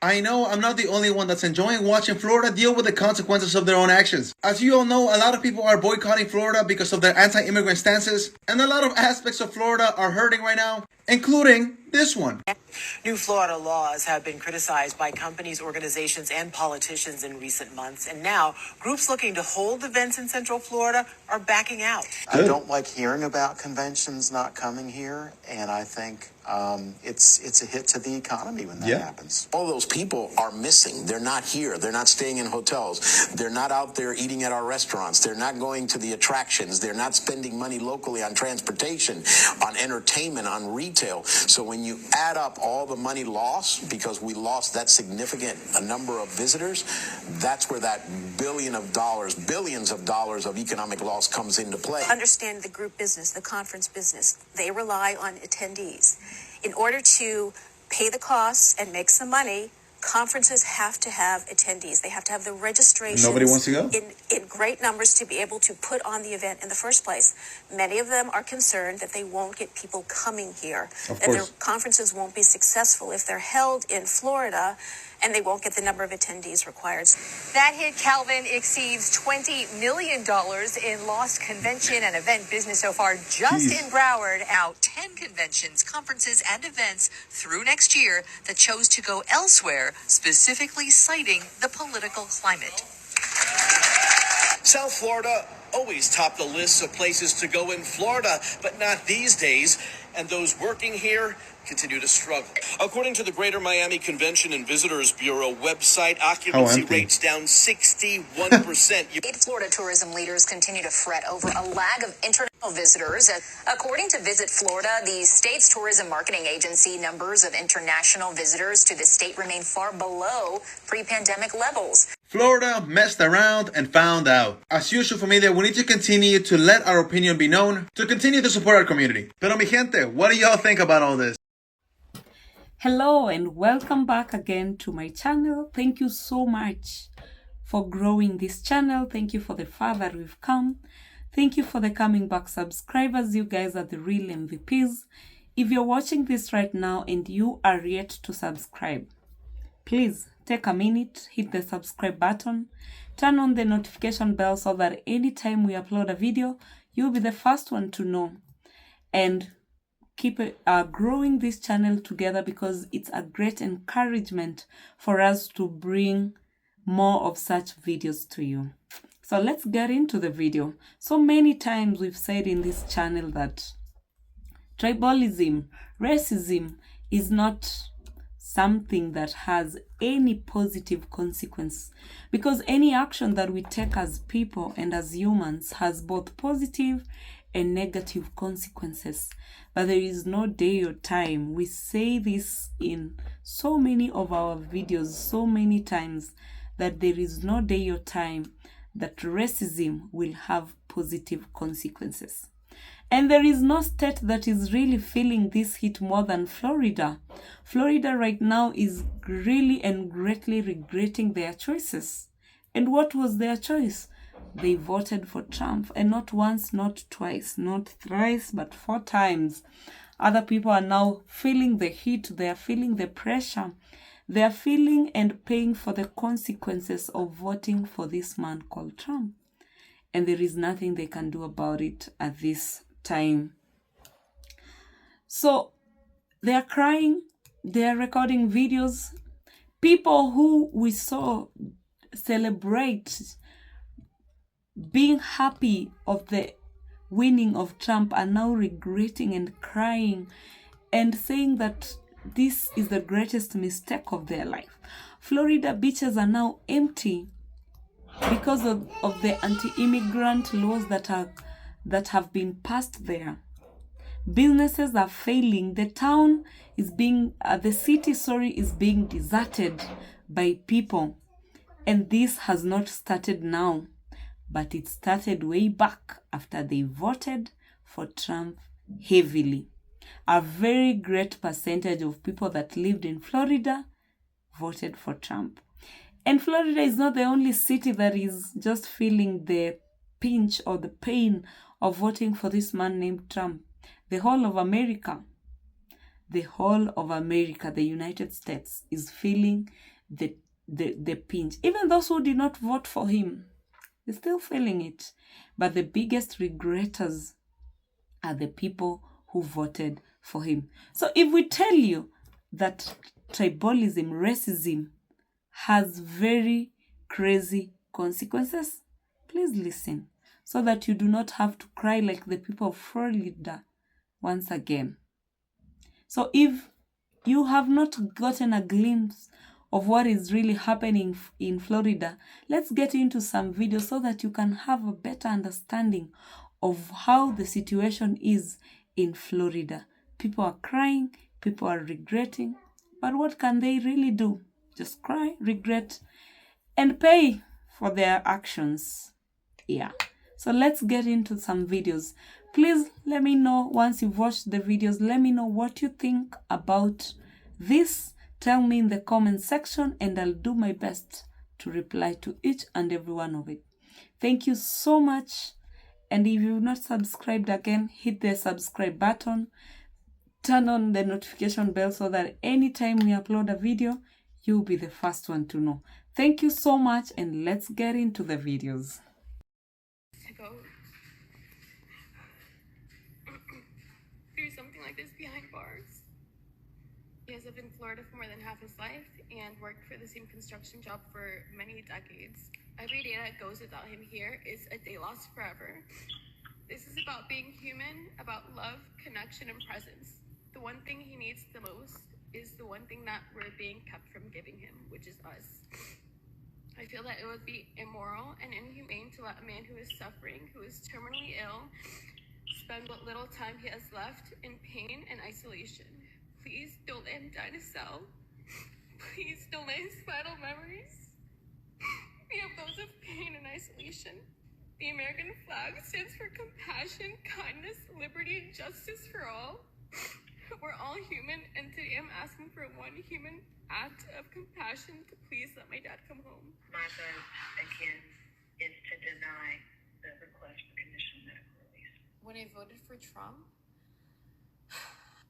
I know I'm not the only one that's enjoying watching Florida deal with the consequences of their own actions. As you all know, a lot of people are boycotting Florida because of their anti-immigrant stances, and a lot of aspects of Florida are hurting right now, including this one. New Florida laws have been criticized by companies, organizations, and politicians in recent months, and now groups looking to hold events in Central Florida are backing out. I don't like hearing about conventions not coming here, and I think it's a hit to the economy when that happens. All those people are missing. They're not here. They're not staying in hotels. They're not out there eating at our restaurants. They're not going to the attractions. They're not spending money locally on transportation, on entertainment, on retail. So when you add up all the money lost because we lost that significant a number of visitors, that's where that billions of dollars of economic loss comes into play. Understand the group business, the conference business. They rely on attendees. In order to pay the costs and make some money, conferences have to have attendees. They have to have the registrations. Nobody wants to go? In great numbers to be able to put on the event in the first place. Many of them are concerned that they won't get people coming here, that their conferences won't be successful if they're held in Florida, and they won't get the number of attendees required. That hit, Calvin, exceeds $20 million in lost convention and event business so far just in Broward. Out 10 conventions, conferences, and events through next year that chose to go elsewhere, specifically citing the political climate. South Florida always topped the lists of places to go in Florida, but not these days. And those working here continue to struggle. According to the Greater Miami Convention and Visitors Bureau website, occupancy rates down 61%. Florida tourism leaders continue to fret over a lag of international visitors. According to Visit Florida, the state's tourism marketing agency, numbers of international visitors to the state remain far below pre-pandemic levels. Florida messed around and found out. As usual, familia, we need to continue to let our opinion be known, to continue to support our community. Pero mi gente, what do y'all think about all this? Hello and welcome back again to my channel. Thank you so much for growing this channel. Thank you for the far that we've come. Thank you for the coming back subscribers. You guys are the real MVPs. If you're watching this right now and you are yet to subscribe, please take a minute, hit the subscribe button, turn on the notification bell so that anytime we upload a video, you'll be the first one to know. And keep growing this channel together because it's a great encouragement for us to bring more of such videos to you. So let's get into the video. So many times we've said in this channel that tribalism, racism is not something that has any positive consequence, because any action that we take as people and as humans has both positive and negative consequences. But there is no day or time. We say this in so many of our videos so many times, that there is no day or time that racism will have positive consequences. And there is no state that is really feeling this hit more than Florida. Florida right now is really and greatly regretting their choices. And what was their choice? They voted for Trump, and not once, not twice, not thrice, but 4 times. Other people are now feeling the heat, they are feeling the pressure, they are feeling and paying for the consequences of voting for this man called Trump. And there is nothing they can do about it at this time. So they are crying, they are recording videos. People who we saw celebrate being happy of the winning of Trump are now regretting and crying and saying that this is the greatest mistake of their life. Florida beaches are now empty because of the anti-immigrant laws that have been passed there. Businesses are failing. The town is being, the city, is being deserted by people. And this has not started now, but it started way back after they voted for Trump heavily. A very great percentage of people that lived in Florida voted for Trump. And Florida is not the only city that is just feeling the pinch or the pain of voting for this man named Trump. The whole of America, the whole of America, the United States, is feeling the pinch. Even those who did not vote for him, they're still feeling it. But the biggest regretters are the people who voted for him. So if we tell you that tribalism, racism has very crazy consequences, please listen so that you do not have to cry like the people of Florida once again. So if you have not gotten a glimpse of what is really happening in Florida, let's get into some videos so that you can have a better understanding of how the situation is in Florida. People are crying, people are regretting, but what can they really do? Just cry, regret, and pay for their actions. Yeah. So let's get into some videos. Please let me know once you've watched the videos, let me know what you think about this. Tell me in the comment section and I'll do my best to reply to each and every one of it. Thank you so much. And if you've not subscribed again, hit the subscribe button. Turn on the notification bell so that anytime we upload a video, you'll be the first one to know. Thank you so much and let's get into the videos. To go through something like this behind bars. He has lived in Florida for more than half his life and worked for the same construction job for many decades. Every day that goes without him here is a day lost forever. This is about being human, about love, connection, and presence. The one thing he needs the most is the one thing that we're being kept from giving him, which is us. I feel that it would be immoral and inhumane to let a man who is suffering, who is terminally ill, spend what little time he has left in pain and isolation. Please don't let him die in a cell. Please don't let his final memories be of those of pain and isolation. The American flag stands for compassion, kindness, liberty, and justice for all. We're all human, and today I'm asking for one human act of compassion to please let my dad come home. MAGA, again, is to deny the request for conditional medical release. When I voted for Trump,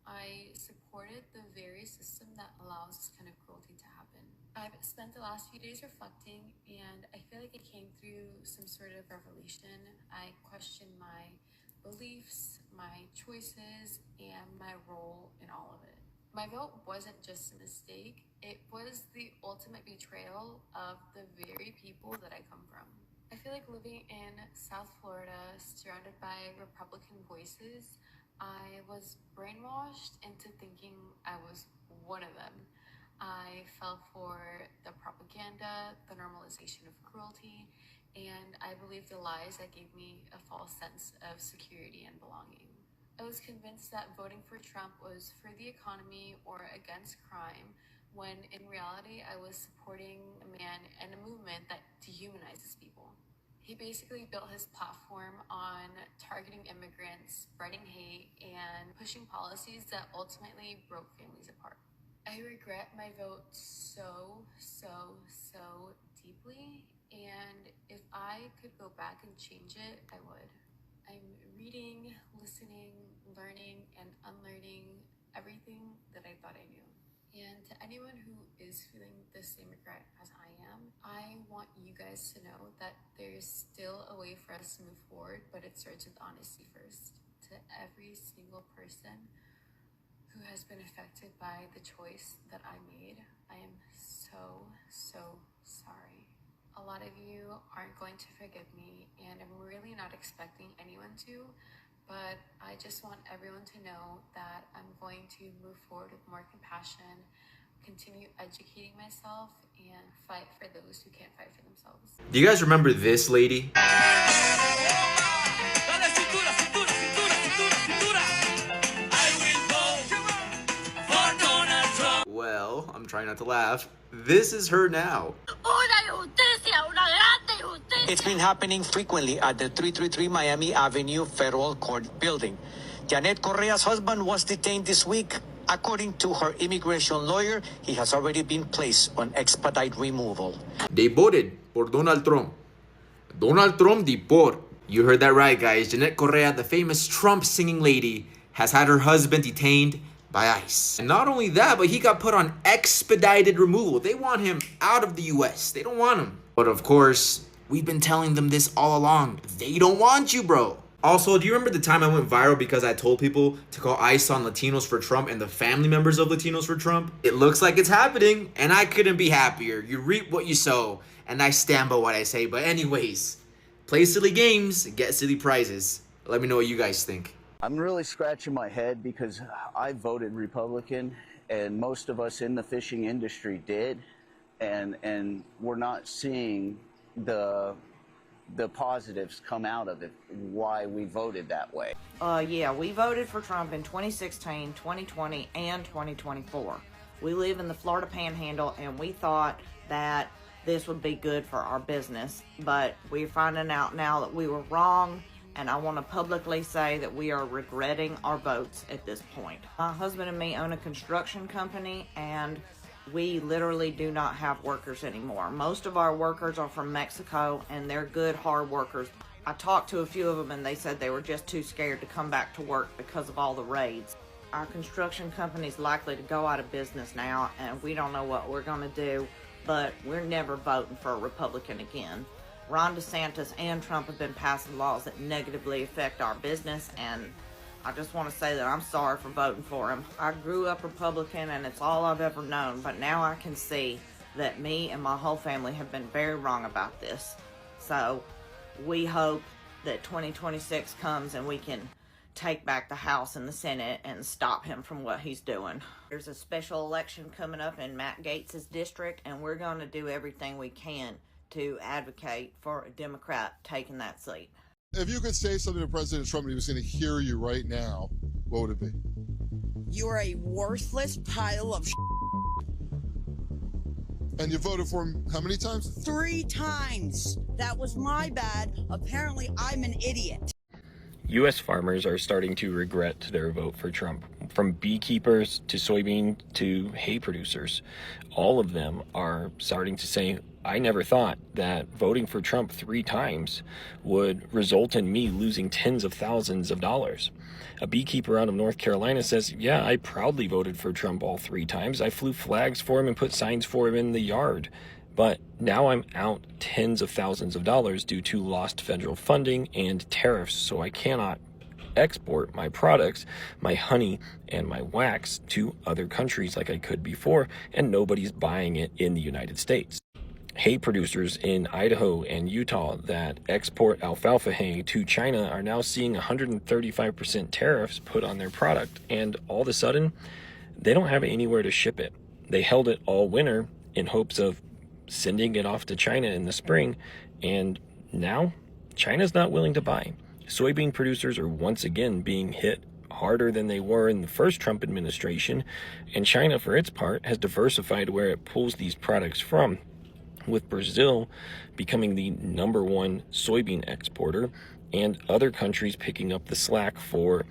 I supported the very system that allows this kind of cruelty to happen. I've spent the last few days reflecting, and I feel like I came through some sort of revelation. I questioned my beliefs, my choices, and my role in all of it. My vote wasn't just a mistake, it was the ultimate betrayal of the very people that I come from. I feel like living in South Florida, surrounded by Republican voices, I was brainwashed into thinking I was one of them. I fell for the propaganda, the normalization of cruelty, and I believed the lies that gave me a false sense of security and belonging. I was convinced that voting for Trump was for the economy or against crime, when in reality I was supporting a man and a movement that dehumanizes people. He basically built his platform on targeting immigrants, spreading hate, and pushing policies that ultimately broke families apart. I regret my vote so deeply, and if I could go back and change it, I would. I'm reading, listening, learning, and unlearning everything that I thought I knew. And to anyone who is feeling the same regret as I am, I want you guys to know that there's still a way for us to move forward, but it starts with honesty first. To every single person who has been affected by the choice that I made, I am so sorry. A lot of you aren't going to forgive me, and I'm really not expecting anyone to, but I just want everyone to know that I'm going to move forward with more compassion, continue educating myself, and fight for those who can't fight for themselves. Do you guys remember this lady? Well, I'm trying not to laugh. This is her now. It's been happening frequently at the 333 Miami Avenue Federal Court building. Janet Correa's husband was detained this week. According to her immigration lawyer, he has already been placed on expedite removal. They voted por Donald Trump. Donald Trump deport. You heard that right, guys. Janet Correa, the famous Trump singing lady, has had her husband detained by ICE. And not only that, but he got put on expedited removal. They want him out of the US. They don't want him. But of course, we've been telling them this all along. They don't want you, bro. Also, do you remember the time I went viral because I told people to call ICE on Latinos for Trump and the family members of Latinos for Trump? It looks like it's happening, and I couldn't be happier. You reap what you sow, and I stand by what I say. But anyways, play silly games, get silly prizes. Let me know what you guys think. I'm really scratching my head because I voted Republican, and most of us in the fishing industry did, and we're not seeing the positives come out of it, why we voted that way. Yeah, we voted for Trump in 2016, 2020, and 2024. We live in the Florida Panhandle, and we thought that this would be good for our business, but we're finding out now that we were wrong. And I want to publicly say that we are regretting our votes at this point. My husband and me own a construction company, and we literally do not have workers anymore. Most of our workers are from Mexico, and they're good, hard workers. I talked to a few of them, and they said they were just too scared to come back to work because of all the raids. Our construction company is likely to go out of business now, and we don't know what we're going to do, but we're never voting for a Republican again. Ron DeSantis and Trump have been passing laws that negatively affect our business, and I just want to say that I'm sorry for voting for him. I grew up Republican, and it's all I've ever known, but now I can see that me and my whole family have been very wrong about this. So we hope that 2026 comes and we can take back the House and the Senate and stop him from what he's doing. There's a special election coming up in Matt Gaetz's district, and we're going to do everything we can to advocate for a Democrat taking that seat. If you could say something to President Trump and he was going to hear you right now, what would it be? You're a worthless pile of And you voted for him how many times? 3 times. That was my bad. Apparently, I'm an idiot. U.S. farmers are starting to regret their vote for Trump. From beekeepers to soybean to hay producers, all of them are starting to say, I never thought that voting for Trump 3 times would result in me losing tens of thousands of dollars. A beekeeper out of North Carolina says, yeah, I proudly voted for Trump all 3 times. I flew flags for him and put signs for him in the yard. But now I'm out tens of thousands of dollars due to lost federal funding and tariffs, so I cannot export my products, my honey and my wax, to other countries like I could before, and nobody's buying it in the United States. Hay producers in Idaho and Utah that export alfalfa hay to China are now seeing 135% tariffs put on their product, and all of a sudden, they don't have anywhere to ship it. They held it all winter in hopes of sending it off to China in the spring, and now China's not willing to buy. Soybean producers are once again being hit harder than they were in the first Trump administration, and China, for its part, has diversified where it pulls these products from, with Brazil becoming the #1 soybean exporter, and other countries picking up the slack for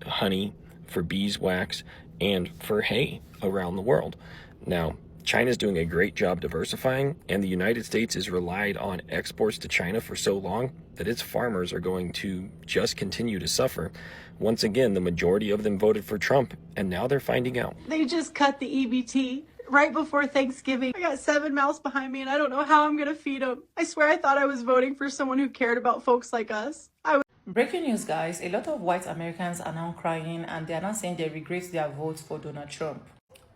honey, for beeswax, and for hay around the world. Now, China's doing a great job diversifying, and the United States has relied on exports to China for so long that its farmers are going to just continue to suffer. Once again, the majority of them voted for Trump, and now they're finding out. They just cut the EBT right before Thanksgiving. I got 7 mouths behind me, and I don't know how I'm going to feed them. I swear I thought I was voting for someone who cared about folks like us. Breaking news, guys. A lot of white Americans are now crying, and they are now saying they regret their votes for Donald Trump.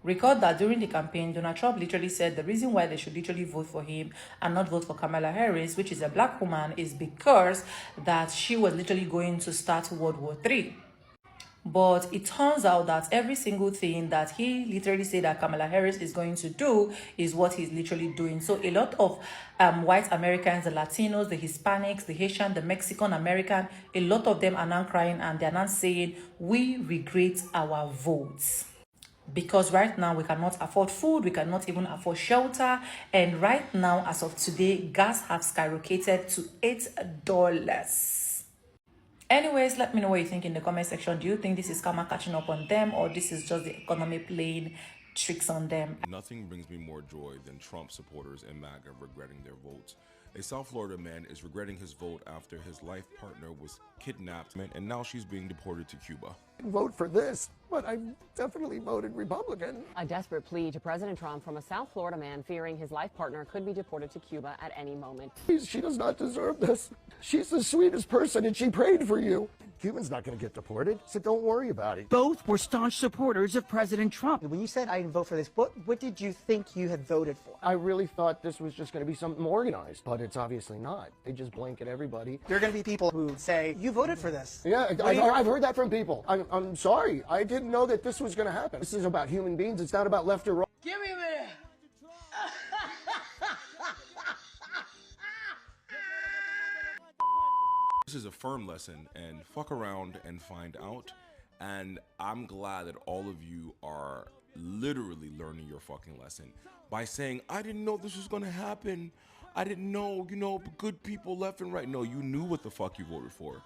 Recall that during the campaign, Donald Trump literally said the reason why they should literally vote for him and not vote for Kamala Harris, which is a black woman, is because that she was literally going to start World War III. But it turns out that every single thing that he literally said that Kamala Harris is going to do is what he's literally doing. So a lot of white Americans, the Latinos, the Hispanics, the Haitian, the Mexican American, a lot of them are now crying, and they're now saying, we regret our votes. Because right now we cannot afford food, we cannot even afford shelter, and right now, as of today, gas has skyrocketed to $8. Anyways, let me know what you think in the comment section. Do you think this is karma catching up on them, or this is just the economy playing tricks on them? Nothing brings me more joy than Trump supporters and MAGA regretting their votes. A South Florida man is regretting his vote after his life partner was kidnapped, and now she's being deported to Cuba. Vote for this. but I definitely voted Republican. A desperate plea to President Trump from a South Florida man fearing his life partner could be deported to Cuba at any moment. She does not deserve this. She's the sweetest person, and she prayed for you. Cuban's not going to get deported, so don't worry about it. Both were staunch supporters of President Trump. When you said I didn't vote for this, what did you think you had voted for? I really thought this was just going to be something organized, but it's obviously not. They just blanket everybody. There are going to be people who say, you voted for this. Yeah, I've heard that from people. I'm sorry. I didn't know that this was going to happen. This is about human beings. It's not about left or right. Give me a minute. This is a firm lesson, and fuck around and find out. And I'm glad that all of you are literally learning your fucking lesson by saying, I didn't know this was going to happen. I didn't know, good people left and right. No, you knew what the fuck you voted for.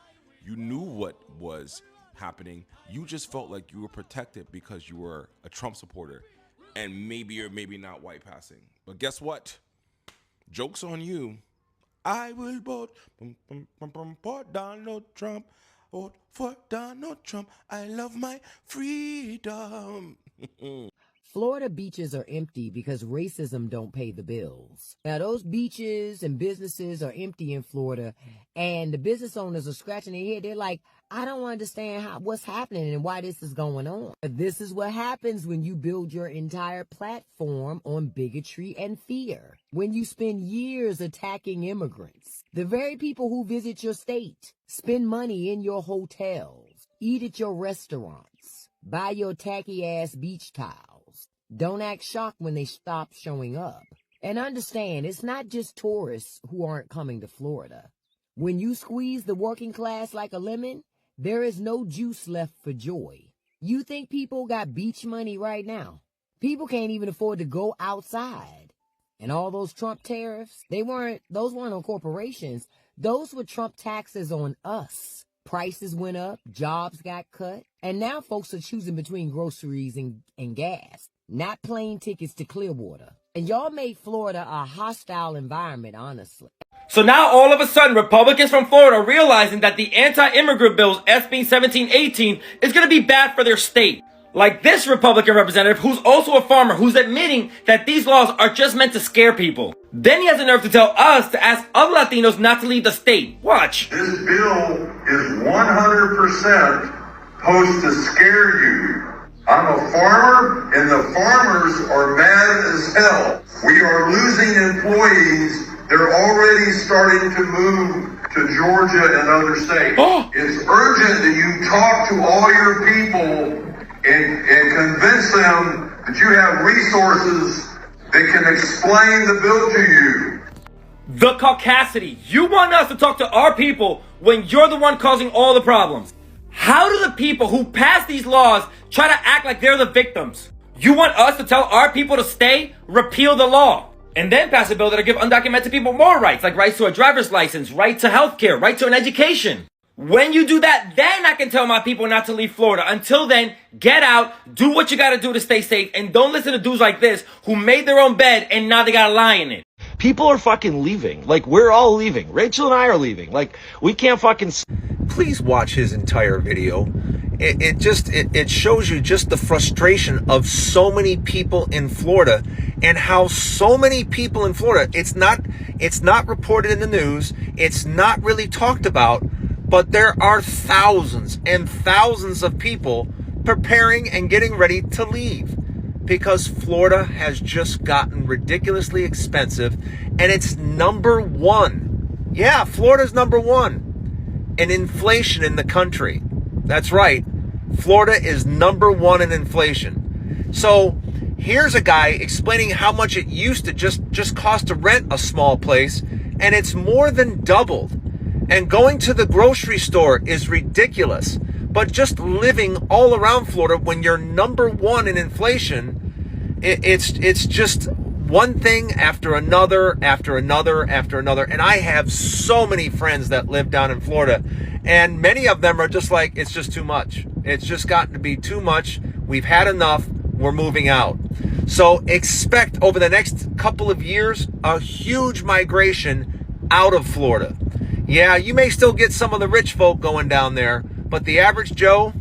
You knew what was happening. You just felt like you were protected because you were a Trump supporter. And maybe you're maybe not white passing. But guess what? Joke's on you. I will vote for Donald Trump. Vote for Donald Trump. I love my freedom. Florida beaches are empty because racism don't pay the bills. Now, those beaches and businesses are empty in Florida, and the business owners are scratching their head. They're like, I don't understand what's happening and why this is going on. This is what happens when you build your entire platform on bigotry and fear. When you spend years attacking immigrants, the very people who visit your state, spend money in your hotels, eat at your restaurants, buy your tacky-ass beach towels. Don't act shocked when they stop showing up. And understand, it's not just tourists who aren't coming to Florida. When you squeeze the working class like a lemon, there is no juice left for joy. You think people got beach money right now? People can't even afford to go outside. And all those Trump tariffs, those weren't on corporations. Those were Trump taxes on us. Prices went up, jobs got cut, and now folks are choosing between groceries and gas, not plane tickets to Clearwater. And y'all made Florida a hostile environment, honestly. So now all of a sudden, Republicans from Florida are realizing that the anti-immigrant bills, SB 1718, is going to be bad for their state. Like this Republican representative, who's also a farmer, who's admitting that these laws are just meant to scare people. Then he has the nerve to tell us to ask other Latinos not to leave the state. Watch. This bill is 100% supposed to scare you. I'm a farmer, and the farmers are mad as hell. We are losing employees. They're already starting to move to Georgia and other states. It's urgent that you talk to all your people and convince them that you have resources that can explain the bill to you. The caucasity. You want us to talk to our people when you're the one causing all the problems. How do the people who pass these laws try to act like they're the victims? You want us to tell our people to stay, repeal the law, and then pass a bill that'll give undocumented people more rights, like rights to a driver's license, right to health care, right to an education. When you do that, then I can tell my people not to leave Florida. Until then, get out, do what you gotta do to stay safe, and don't listen to dudes like this who made their own bed and now they gotta lie in it. People are fucking leaving. Like, we're all leaving. Rachel and I are leaving. Like, we can't fucking... Please watch his entire video. It shows you just the frustration of so many people in Florida, and how so many people in Florida, it's not reported in the news, it's not really talked about, but there are thousands and thousands of people preparing and getting ready to leave because Florida has just gotten ridiculously expensive, and it's number one. Yeah, Florida's number one in inflation in the country. That's right. Florida is number one in inflation. So here's a guy explaining how much it used to just cost to rent a small place, and it's more than doubled. And going to the grocery store is ridiculous. But just living all around Florida when you're number one in inflation, it's just one thing after another, after another, after another. And I have so many friends that live down in Florida, and many of them are just like, it's just too much. It's just gotten to be too much. We've had enough. We're moving out. So expect over the next couple of years a huge migration out of Florida. Yeah, you may still get some of the rich folk going down there, but the average Joe,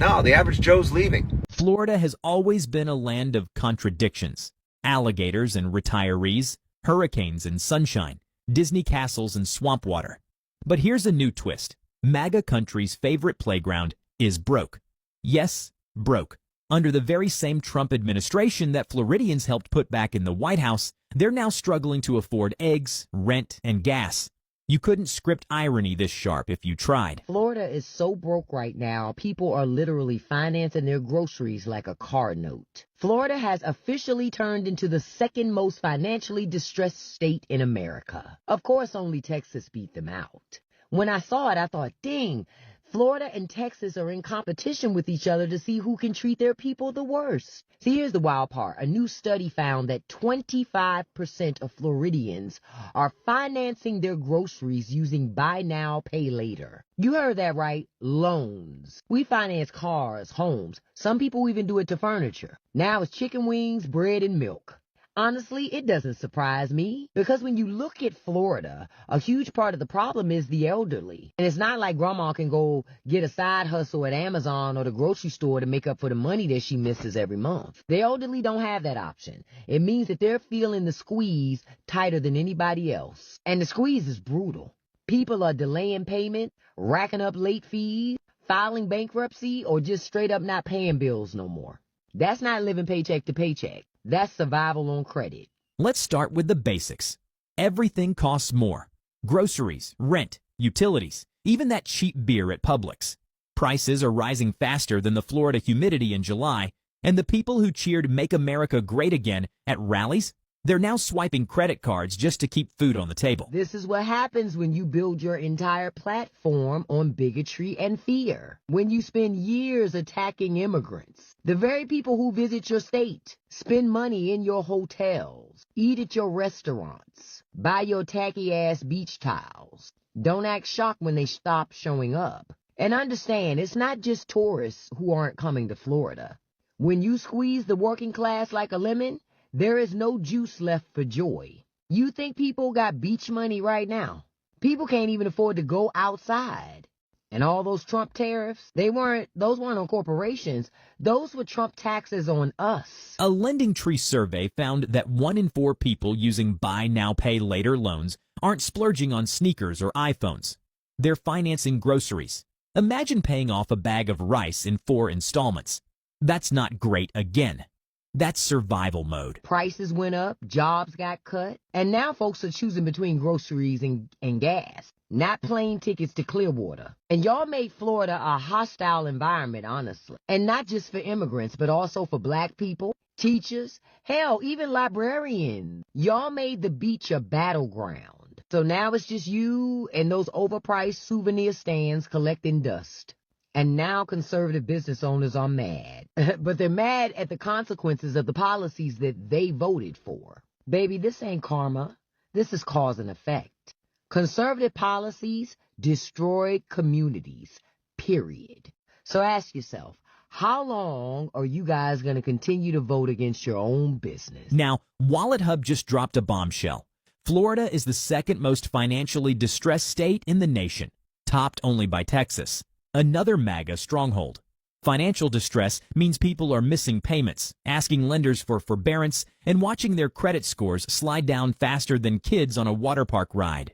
No, the average Joe's leaving. Florida has always been a land of contradictions. Alligators and retirees, hurricanes and sunshine, Disney castles and swamp water. But here's a new twist. MAGA country's favorite playground is broke. Yes, broke. Under the very same Trump administration that Floridians helped put back in the White House, they're now struggling to afford eggs, rent, and gas. You couldn't script irony this sharp if you tried. Florida is so broke right now, people are literally financing their groceries like a car note. Florida has officially turned into the second most financially distressed state in America. Of course, only Texas beat them out. When I saw it, I thought, dang, Florida and Texas are in competition with each other to see who can treat their people the worst. See, here's the wild part. A new study found that 25% of Floridians are financing their groceries using buy now, pay later. You heard that right. Loans. We finance cars, homes. Some people even do it to furniture. Now it's chicken wings, bread, and milk. Honestly, it doesn't surprise me, because when you look at Florida, a huge part of the problem is the elderly. And it's not like grandma can go get a side hustle at Amazon or the grocery store to make up for the money that she misses every month. The elderly don't have that option. It means that they're feeling the squeeze tighter than anybody else. And the squeeze is brutal. People are delaying payment, racking up late fees, filing bankruptcy, or just straight up not paying bills no more. That's not living paycheck to paycheck. That's survival on credit. Let's start with the basics. Everything costs more. Groceries, rent, utilities, even that cheap beer at Publix. Prices are rising faster than the Florida humidity in July, and the people who cheered Make America Great Again at rallies, they're now swiping credit cards just to keep food on the table. This is what happens when you build your entire platform on bigotry and fear. When you spend years attacking immigrants, the very people who visit your state, spend money in your hotels, eat at your restaurants, buy your tacky-ass beach towels. Don't act shocked when they stop showing up. And understand, it's not just tourists who aren't coming to Florida. When you squeeze the working class like a lemon, there is no juice left for joy. You think people got beach money right now? People can't even afford to go outside. And all those Trump tariffs, those weren't on corporations. Those were Trump taxes on us. A Lending Tree survey found that 1 in 4 people using buy now, pay later loans aren't splurging on sneakers or iPhones. They're financing groceries. Imagine paying off a bag of rice in 4 installments. That's not great again. That's survival mode. Prices went up, jobs got cut, and now folks are choosing between groceries and gas, not plane tickets to Clearwater. And y'all made Florida a hostile environment, honestly. And not just for immigrants, but also for black people, teachers, hell, even librarians. Y'all made the beach a battleground. So now it's just you and those overpriced souvenir stands collecting dust. And now conservative business owners are mad. But they're mad at the consequences of the policies that they voted for. Baby, this ain't karma. This is cause and effect. Conservative policies destroy communities, period. So ask yourself, how long are you guys going to continue to vote against your own business? Now, Wallet Hub just dropped a bombshell. Florida is the second most financially distressed state in the nation, topped only by Texas. Another MAGA stronghold. Financial distress means people are missing payments, asking lenders for forbearance, and watching their credit scores slide down faster than kids on a water park ride.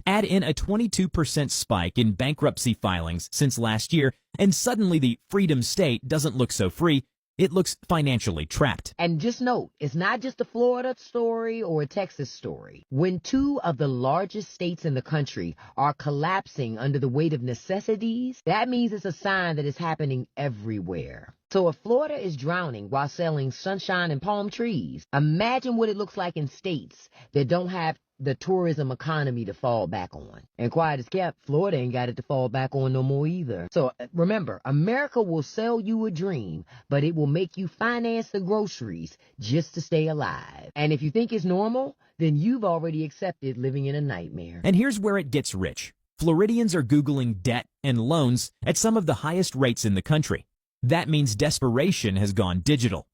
Add in a 22% spike in bankruptcy filings since last year, and suddenly the Freedom State doesn't look so free. It looks financially trapped. And just note, it's not just a Florida story or a Texas story. When 2 of the largest states in the country are collapsing under the weight of necessities, that means it's a sign that it's happening everywhere. So if Florida is drowning while selling sunshine and palm trees, imagine what it looks like in states that don't have the tourism economy to fall back on. And quiet as kept, Florida ain't got it to fall back on no more either. So remember, America will sell you a dream, but it will make you finance the groceries just to stay alive. And if you think it's normal, then you've already accepted living in a nightmare. And here's where it gets rich. Floridians are Googling debt and loans at some of the highest rates in the country. That means desperation has gone digital.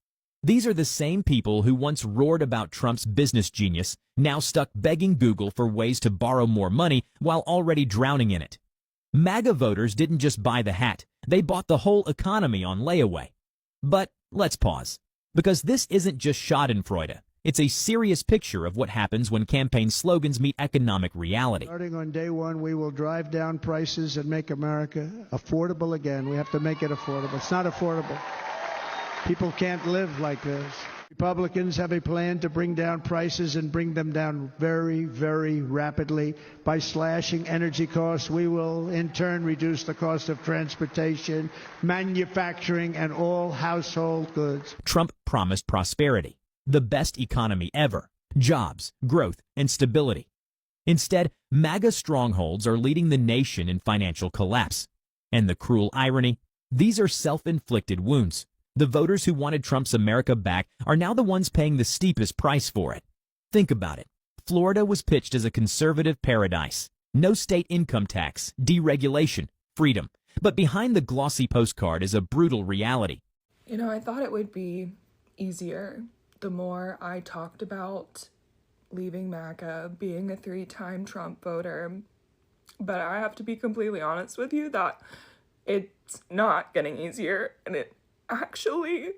These are the same people who once roared about Trump's business genius, now stuck begging Google for ways to borrow more money while already drowning in it. MAGA voters didn't just buy the hat, they bought the whole economy on layaway. But let's pause, because this isn't just schadenfreude. It's a serious picture of what happens when campaign slogans meet economic reality. Starting on day one, we will drive down prices and make America affordable again. We have to make it affordable. It's not affordable. People can't live like this. Republicans have a plan to bring down prices and bring them down very, very rapidly. By slashing energy costs, we will in turn reduce the cost of transportation, manufacturing, and all household goods. Trump promised prosperity, the best economy ever, jobs, growth, and stability. Instead, MAGA strongholds are leading the nation in financial collapse. And the cruel irony, these are self-inflicted wounds. The voters who wanted Trump's America back are now the ones paying the steepest price for it. Think about it. Florida was pitched as a conservative paradise. No state income tax, deregulation, freedom. But behind the glossy postcard is a brutal reality. You know, I thought it would be easier the more I talked about leaving MAGA, being a 3-time Trump voter. But I have to be completely honest with you that it's not getting easier, and it actually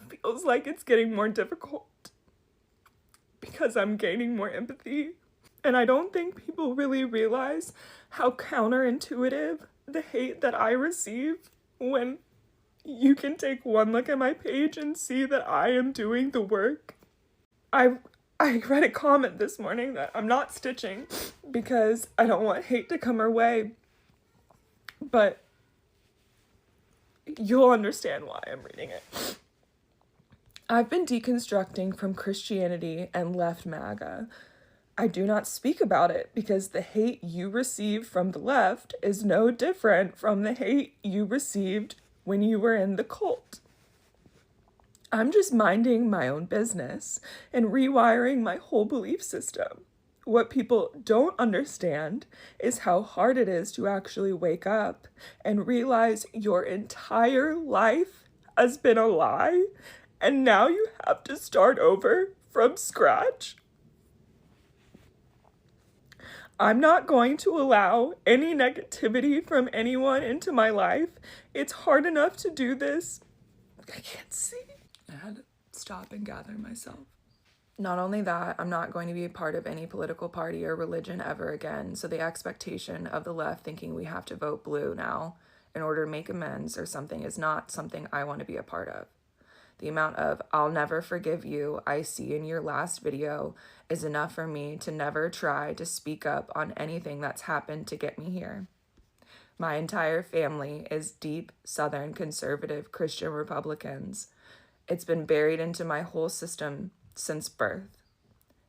feels like it's getting more difficult because I'm gaining more empathy. And I don't think people really realize how counterintuitive the hate that I receive when you can take one look at my page and see that I am doing the work. I read a comment this morning that I'm not stitching because I don't want hate to come our way, but you'll understand why I'm reading it. I've been deconstructing from Christianity and left MAGA. I do not speak about it because the hate you receive from the left is no different from the hate you received when you were in the cult. I'm just minding my own business and rewiring my whole belief system. What people don't understand is how hard it is to actually wake up and realize your entire life has been a lie, and now you have to start over from scratch. I'm not going to allow any negativity from anyone into my life. It's hard enough to do this. I can't see. I had to stop and gather myself. Not only that, I'm not going to be a part of any political party or religion ever again, so the expectation of the left thinking we have to vote blue now in order to make amends or something is not something I want to be a part of. The amount of "I'll never forgive you" I see in your last video is enough for me to never try to speak up on anything that's happened to get me here. My entire family is deep Southern conservative Christian Republicans. It's been buried into my whole system since birth.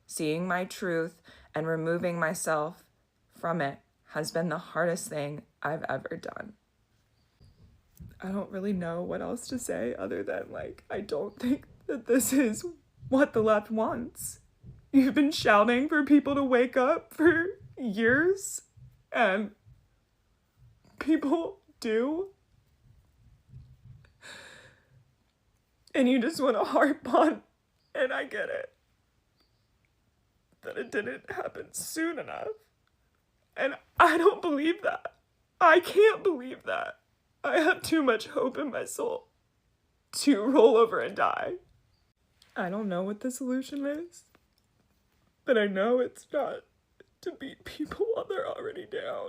Seeing my truth and removing myself from it has been the hardest thing I've ever done. I don't really know what else to say other than, I don't think that this is what the left wants. You've been shouting for people to wake up for years, and people do. And you just want to harp on, and I get it, that it didn't happen soon enough. And I don't believe that. I can't believe that. I have too much hope in my soul to roll over and die. I don't know what the solution is, but I know it's not to beat people while they're already down.